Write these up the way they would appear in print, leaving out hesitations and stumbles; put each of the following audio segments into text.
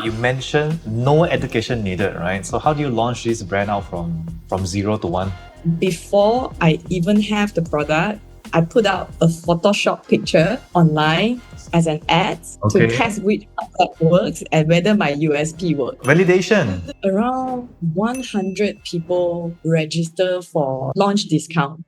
You mentioned no education needed, right? So how do you launch this brand out from zero to one? Before I even have the product, I put out a Photoshop picture online as an ad to test which product works and whether my USP works. Validation. Around 100 people register for launch discount.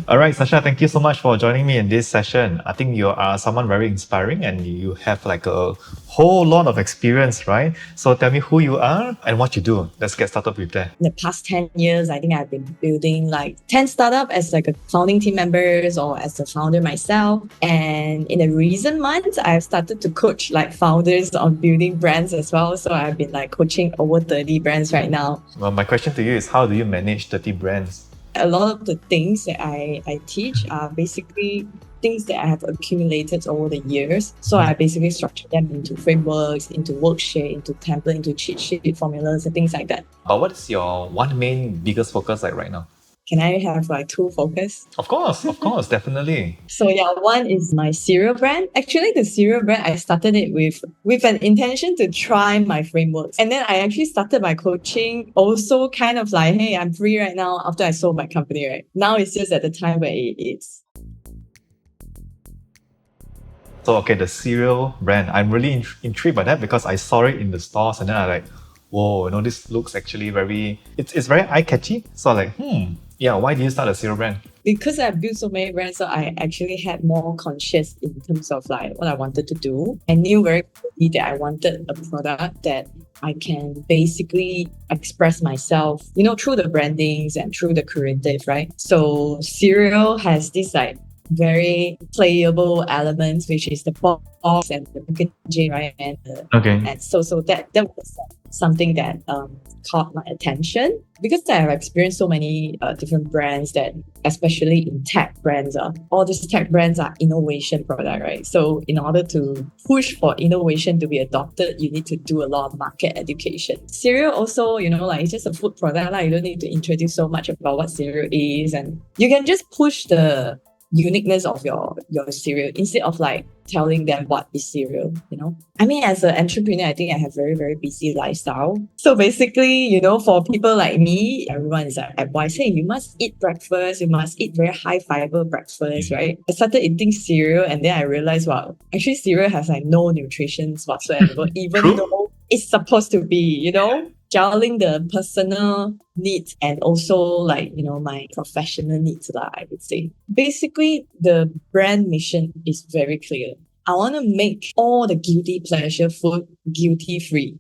All right, Sasha, thank you so much for joining me in this session. I think you are someone very inspiring and you have like a whole lot of experience, right? So tell me who you are and what you do. Let's get started with that. In the past 10 years, I think I've been building like 10 startups as like a founding team members or as a founder myself. And in the recent months, I've started to coach like founders on building brands as well. So I've been like coaching over 30 brands right now. Well, my question to you is how do you manage 30 brands? A lot of the things that I teach are basically things that I have accumulated over the years. So I basically structure them into frameworks, into worksheet, into template, into cheat sheet formulas and things like that. But what is your one main biggest focus like right now? Can I have like two focus? Of course, definitely. So yeah, one is my cereal brand. Actually, the cereal brand, I started it with an intention to try my frameworks. And then I actually started my coaching also kind of like, hey, I'm free right now after I sold my company, right? Now it's just at the time where it is. So, okay, the cereal brand, I'm really intrigued by that because I saw it in the stores and then I like, whoa, this looks actually it's very eye-catchy. So I'm like, yeah, why do you start a cereal brand? Because I've built so many brands, so I actually had more conscious in terms of like what I wanted to do. I knew very clearly that I wanted a product that I can basically express myself, through the brandings and through the creative, right? So cereal has this like very playable elements, which is the box and the packaging, right? And so that was something that caught my attention because I have experienced so many different brands that, especially in tech brands, all these tech brands are innovation product, right? So in order to push for innovation to be adopted, you need to do a lot of market education. Cereal also, like it's just a food product, like you don't need to introduce so much about what cereal is, and you can just push the uniqueness of your cereal instead of like telling them what is cereal, I mean, as an entrepreneur, I think I have very, very busy lifestyle. So basically, for people like me, everyone is like advice, hey, you must eat breakfast, you must eat very high fiber breakfast, right? I started eating cereal and then I realized, wow, actually cereal has like no nutrition whatsoever, even though it's supposed to be, juggling the personal needs and also like, my professional needs, I would say. Basically, the brand mission is very clear. I want to make all the guilty pleasure food guilty-free.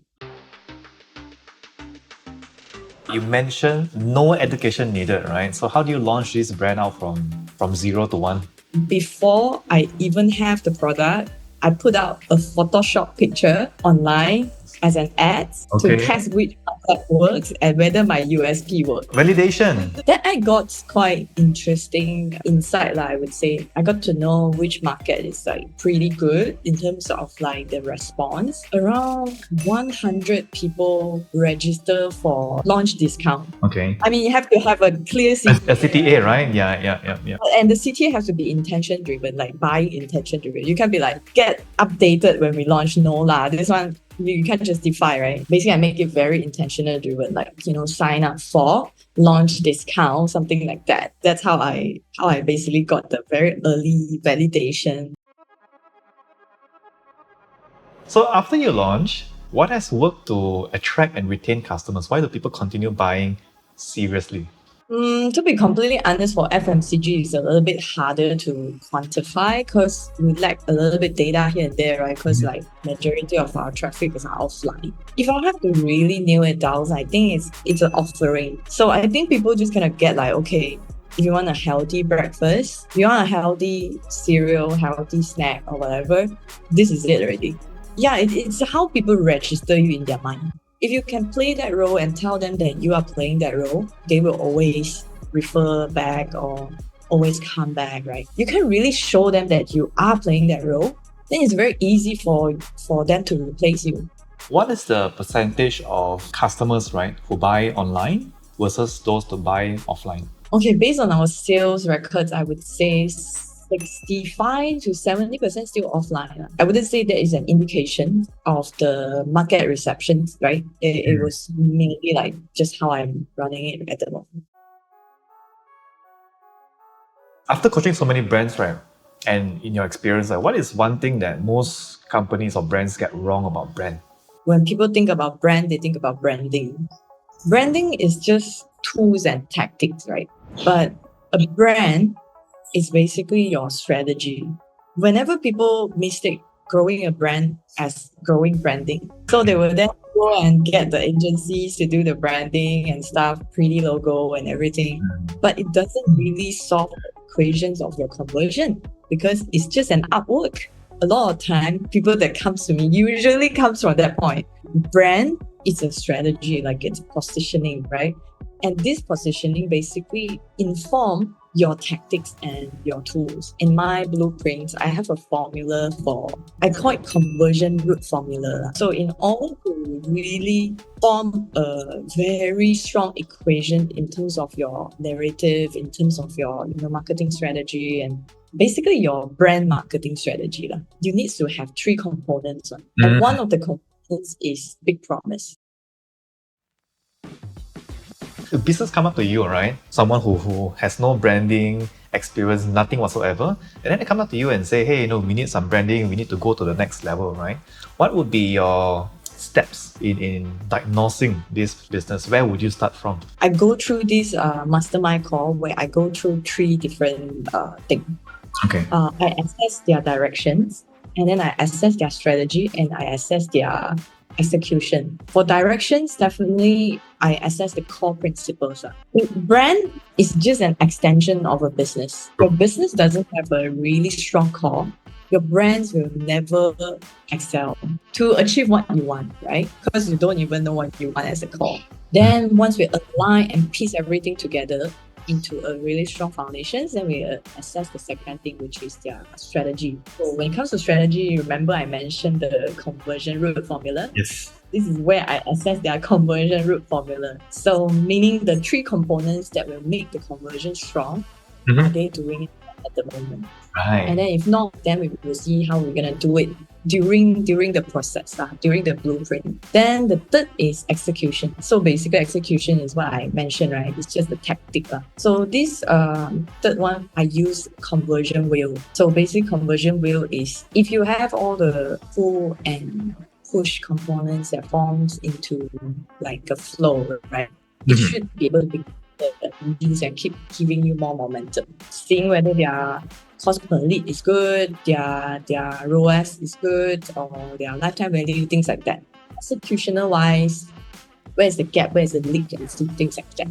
You mentioned no education needed, right? So how do you launch this brand out from zero to one? Before I even have the product, I put out a Photoshop picture online as an ad to test which product works and whether my USP works. Validation. Then I got quite interesting insight, I would say. I got to know which market is like pretty good in terms of like the response. Around 100 people register for launch discount. Okay. I mean, you have to have a clear CTA. A CTA, right? Yeah. And the CTA has to be intention driven, like buying intention driven. You can't be like, get updated when we launch. No lah, this one, you can't justify, right? Basically, I make it very intentional driven, like, sign up for launch discount, something like that. That's how I basically got the very early validation. So after you launch, what has worked to attract and retain customers? Why do people continue buying seriously? To be completely honest, for FMCG, it's a little bit harder to quantify because we lack a little bit data here and there, right? Because like majority of our traffic is offline. If I have to really nail it down, I think it's an offering. So I think people just kind of get like, okay, if you want a healthy breakfast, if you want a healthy cereal, healthy snack or whatever, this is it already. Yeah, it's how people register you in their mind. If you can play that role and tell them that you are playing that role, they will always refer back or always come back, right? You can really show them that you are playing that role, then it's very easy for them to replace you. What is the percentage of customers, right, who buy online versus those to buy offline? Okay, based on our sales records, I would say 65 to 70% still offline. I wouldn't say that is an indication of the market reception, right? It was mainly like just how I'm running it at the moment. After coaching so many brands, right? And in your experience, like, what is one thing that most companies or brands get wrong about brand? When people think about brand, they think about branding. Branding is just tools and tactics, right? But a brand is basically your strategy. Whenever people mistake growing a brand as growing branding, so they will then go and get the agencies to do the branding and stuff, pretty logo and everything. But it doesn't really solve the equations of your conversion because it's just an artwork. A lot of time, people that comes to me usually comes from that point. Brand is a strategy, like it's positioning, right? And this positioning basically inform your tactics and your tools. In my blueprints, I have a formula I call it conversion root formula. So in order to really form a very strong equation in terms of your narrative, in terms of your marketing strategy and basically your brand marketing strategy, you need to have three components. And one of the components is big promise. The business come up to you, right? Someone who has no branding experience, nothing whatsoever, and then they come up to you and say, hey, we need some branding, we need to go to the next level, right? What would be your steps in diagnosing this business? Where would you start from? I go through this mastermind call where I go through three different things. Okay. I assess their directions, and then I assess their strategy, and I assess their execution. For directions, definitely I assess the core principles. Brand is just an extension of a business. Your business doesn't have a really strong core. Your brands will never excel to achieve what you want, right? Because you don't even know what you want as a core. Then once we align and piece everything together into a really strong foundation, then we assess the second thing, which is their strategy. So when it comes to strategy, remember I mentioned the conversion root formula? Yes. This is where I assess their conversion root formula. So meaning the three components that will make the conversion strong, are they doing it at the moment? Right. And then if not, then we will see how we're going to do it during the process, during the blueprint. Then the third is execution. So basically execution is what I mentioned, right? It's just the tactic. So this third one, I use conversion wheel. So basic conversion wheel is if you have all the pull and push components that forms into like a flow, right? It should be able to be these and keep giving you more momentum. Seeing whether their cost per lead is good, their ROAS is good, or their lifetime value, things like that. Executional wise, where's the gap, where's the leak, and things like that.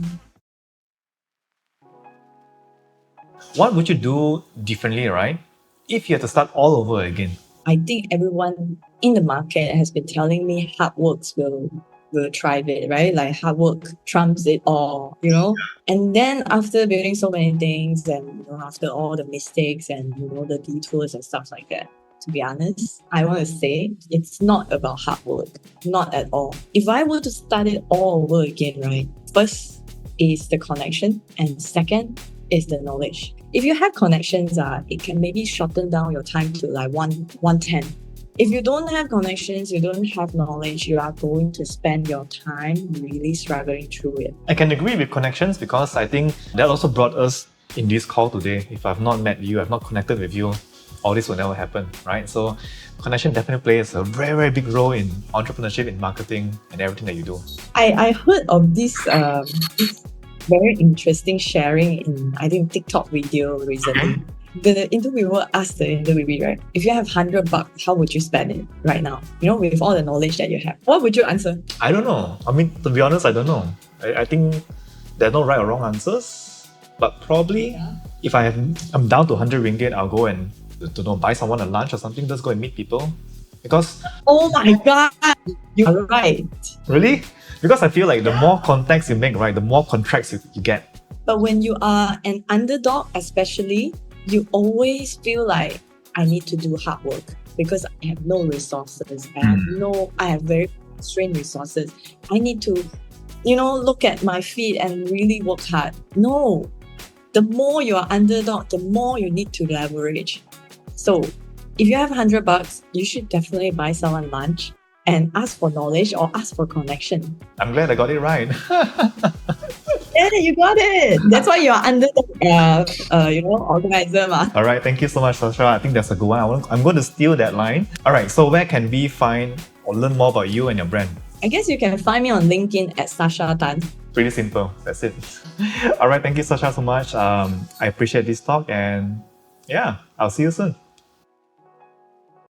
What would you do differently, right? If you had to start all over again? I think everyone in the market has been telling me hard works will thrive it, right? Like hard work trumps it all, And then after building so many things and after all the mistakes and the detours and stuff like that, to be honest, I want to say it's not about hard work, not at all. If I were to start it all over again, right? First is the connection, and second is the knowledge. If you have connections, it can maybe shorten down your time to like 110. If you don't have connections, you don't have knowledge, you are going to spend your time really struggling through it. I can agree with connections because I think that also brought us in this call today. If I've not met you, I've not connected with you, all this will never happen, right? So connection definitely plays a very, very big role in entrepreneurship, in marketing, and everything that you do. I heard of this very interesting sharing in, I think, TikTok video recently. The interviewer asked the interviewee, right? If you have $100, how would you spend it right now? With all the knowledge that you have. What would you answer? I don't know. I mean, to be honest, I don't know. I think there are no right or wrong answers. But probably, if I'm down to 100 ringgit, I'll go and buy someone a lunch or something. Just go and meet people. Because oh my God, you're right. Really? Because I feel like the more contacts you make, right, the more contracts you get. But when you are an underdog, especially, you always feel like I need to do hard work because I have no resources. I have very constrained resources. I need to, look at my feet and really work hard. No, the more you are underdog, the more you need to leverage. So if you have $100, you should definitely buy someone lunch and ask for knowledge or ask for connection. I'm glad I got it right. Yeah, you got it. That's why you're under the organizer. All right, thank you so much, Sasha. I think that's a good one. I'm going to steal that line. All right, so where can we find or learn more about you and your brand? I guess you can find me on LinkedIn at Sasha Tan. Pretty simple. That's it. All right, thank you, Sasha, so much. I appreciate this talk, and yeah, I'll see you soon.